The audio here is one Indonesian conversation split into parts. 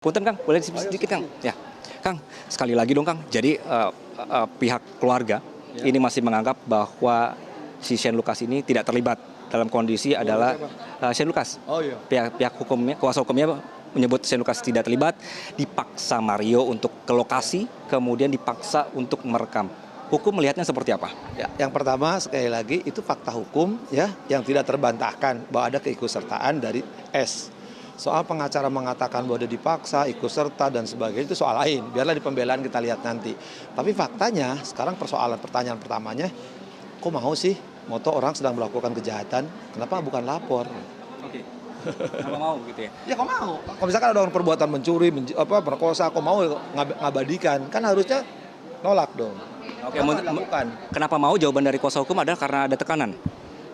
Punten Kang, boleh sedikit Kang? Ya, Kang, sekali lagi dong Kang. Jadi pihak keluarga ini masih menganggap bahwa si Shane Lucas ini tidak terlibat dalam kondisi adalah Shane Lucas. Oh iya. Pihak hukumnya, kuasa hukumnya menyebut Shane Lucas tidak terlibat, dipaksa Mario untuk ke lokasi, kemudian dipaksa untuk merekam. Hukum melihatnya seperti apa? Ya, yang pertama sekali lagi itu fakta hukum ya yang tidak terbantahkan bahwa ada keikutsertaan dari S. Soal pengacara mengatakan bahwa dia dipaksa, ikut serta dan sebagainya itu soal lain. Biarlah di pembelaan kita lihat nanti. Tapi faktanya sekarang pertanyaan pertamanya, kok mau sih moto orang sedang melakukan kejahatan, kenapa bukan lapor? Oke. Kenapa mau gitu ya? Ya kok mau? Kalau misalkan ada orang perbuatan mencuri, perkosa, kok mau ngabadikan? Kan harusnya nolak dong. Oke, kenapa mau? Jawaban dari kuasa hukum adalah karena ada tekanan.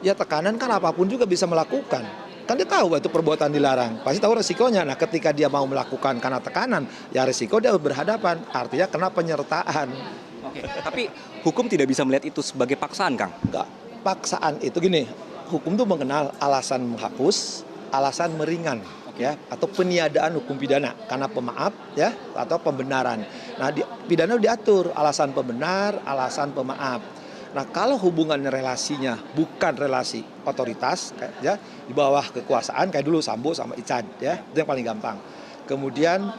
Ya tekanan kan apapun juga bisa melakukan. Kan dia tahu itu perbuatan dilarang, pasti tahu resikonya. Nah ketika dia mau melakukan karena tekanan, ya resiko dia berhadapan, artinya kena penyertaan. Oke, tapi hukum tidak bisa melihat itu sebagai paksaan, Kang? Enggak, paksaan itu gini, hukum itu mengenal alasan menghapus, alasan meringan, ya, atau peniadaan hukum pidana karena pemaaf, ya, atau pembenaran. Nah pidana diatur alasan pembenar, alasan pemaaf. Nah kalau hubungannya relasinya bukan relasi otoritas, ya di bawah kekuasaan kayak dulu Sambo sama Ican, ya itu yang paling gampang. Kemudian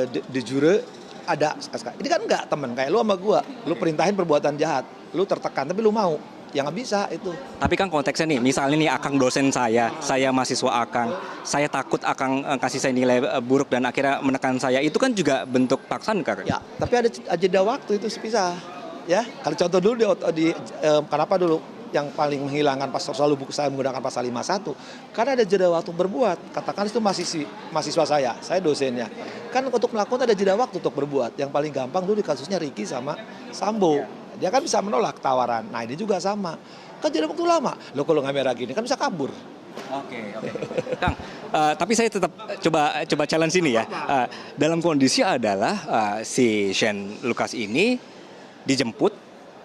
de jure ada, ini kan enggak temen kayak lu sama gua, lu perintahin perbuatan jahat, lu tertekan tapi lu mau, ya nggak bisa itu. Tapi kan konteksnya nih, misalnya nih Akang dosen saya mahasiswa Akang, saya takut Akang kasih saya nilai buruk dan akhirnya menekan saya, itu kan juga bentuk paksaan Kang? Ya, tapi ada jeda waktu itu sepisah. Ya, kalau contoh dulu kenapa dulu yang paling menghilangkan selalu saya menggunakan pasal 51 karena ada jeda waktu berbuat. Katakan itu mahasiswa saya dosennya. Kan untuk melakukan ada jeda waktu untuk berbuat. Yang paling gampang dulu di kasusnya Ricky sama Sambo. Dia kan bisa menolak tawaran. Nah, ini juga sama. Kan jeda waktu lama. Lo kalau nggak merah gini kan bisa kabur. Oke. Kang, tapi saya tetap coba challenge ini ya. Dalam kondisi adalah si Shane Lucas ini dijemput,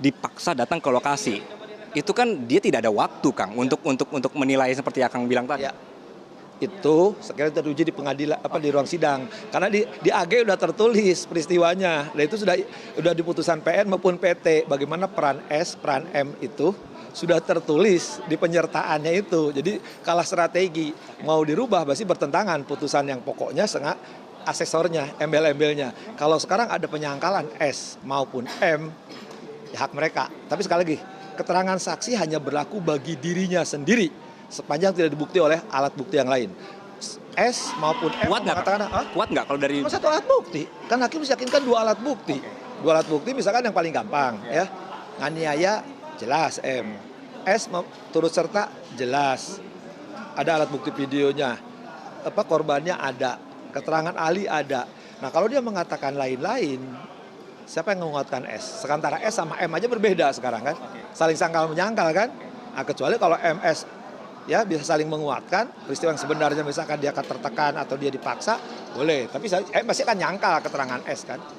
dipaksa datang ke lokasi. Itu kan dia tidak ada waktu, Kang, untuk menilai seperti yang Kang bilang tadi. Ya. Itu sekali teruji di pengadilan di ruang sidang. Karena di AG udah tertulis peristiwanya. Dan itu sudah di putusan PN maupun PT bagaimana peran S, peran M itu sudah tertulis di penyertaannya itu. Jadi kalah strategi. Mau dirubah pasti bertentangan putusan yang pokoknya asesornya, embel-embelnya. Kalau sekarang ada penyangkalan S maupun M, ya hak mereka. Tapi sekali lagi, keterangan saksi hanya berlaku bagi dirinya sendiri sepanjang tidak dibukti oleh alat bukti yang lain. S maupun M kuat nggak kalau dari satu alat bukti? Kan hakim meyakinkan dua alat bukti. Dua alat bukti misalkan yang paling gampang, ya. Nganiaya jelas M. S turut serta jelas. Ada alat bukti videonya. Korbannya ada. Keterangan ahli ada. Nah kalau dia mengatakan lain-lain, siapa yang menguatkan S? Sementara S sama M aja berbeda sekarang kan, saling sangkal menyangkal kan. Nah, kecuali kalau MS ya bisa saling menguatkan peristiwa yang sebenarnya, misalkan dia tertekan atau dia dipaksa, boleh. Tapi pasti akan nyangkal keterangan S kan.